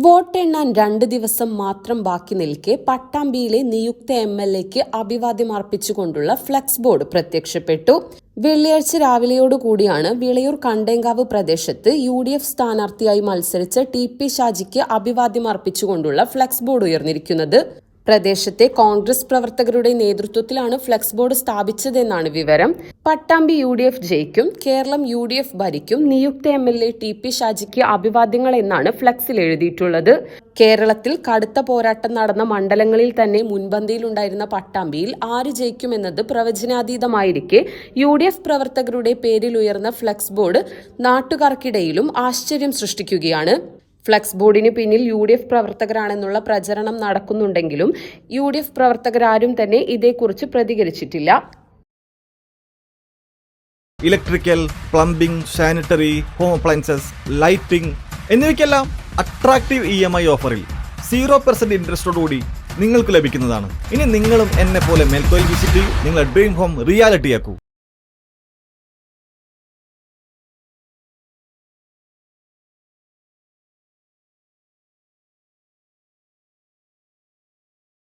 വോട്ടെണ്ണാൻ 2 ദിവസം മാത്രം ബാക്കി നിൽക്കെ പട്ടാമ്പിയിലെ നിയുക്ത MLAക്ക് അഭിവാദ്യം അർപ്പിച്ചുകൊണ്ടുള്ള ഫ്ലെക്സ് ബോർഡ് പ്രത്യക്ഷപ്പെട്ടു. വെള്ളിയാഴ്ച രാവിലെയോടുകൂടിയാണ് വിളയൂർ കണ്ടേങ്കാവ് പ്രദേശത്ത് UDF സ്ഥാനാർത്ഥിയായി മത്സരിച്ച TP ഷാജിക്ക് അഭിവാദ്യം അർപ്പിച്ചുകൊണ്ടുള്ള ഫ്ലെക്സ് ബോർഡ് ഉയർന്നിരിക്കുന്നത്. പ്രദേശത്തെ കോൺഗ്രസ് പ്രവർത്തകരുടെ നേതൃത്വത്തിലാണ് ഫ്ലെക്സ് ബോർഡ് സ്ഥാപിച്ചതെന്നാണ് വിവരം. പട്ടാമ്പി UDF ജയിക്കും, കേരളം UDF ഭരിക്കും, നിയുക്ത MLA TP ഷാജിക്ക് അഭിവാദ്യങ്ങൾ എന്നാണ് ഫ്ലെക്സിൽ എഴുതിയിട്ടുള്ളത്. കേരളത്തിൽ കടുത്ത പോരാട്ടം നടന്ന മണ്ഡലങ്ങളിൽ തന്നെ മുൻപന്തിയിലുണ്ടായിരുന്ന പട്ടാമ്പിയിൽ ആര് ജയിക്കുമെന്നത് പ്രവചനാതീതമായിരിക്കെ UDF പ്രവർത്തകരുടെ പേരിൽ ഉയർന്ന ഫ്ലെക്സ് ബോർഡ് നാട്ടുകാർക്കിടയിലും ആശ്ചര്യം സൃഷ്ടിക്കുകയാണ്. ഫ്ലെക്സ് ബോർഡിന് പിന്നിൽ UDF പ്രവർത്തകരാണെന്നുള്ള പ്രചരണം നടക്കുന്നുണ്ടെങ്കിലും UDF പ്രവർത്തകരാരും തന്നെ ഇതേക്കുറിച്ച് പ്രതികരിച്ചിട്ടില്ല. Electrical, plumbing, sanitary, home appliances, lighting എന്നിവയ്ക്കെല്ലാം അട്രാക്റ്റീവ് EMI ഓഫറിൽ 0% ഇൻട്രസ്റ്റോടുകൂടി നിങ്ങൾക്ക് ലഭിക്കുന്നതാണ്. ഇനി നിങ്ങളും എന്നെ പോലെ മെൽക്കോയിൽ വിസിറ്റ് ചെയ്യൂ, നിങ്ങളുടെ ഡ്രീം ഹോം റിയാലിറ്റിയാക്കൂ.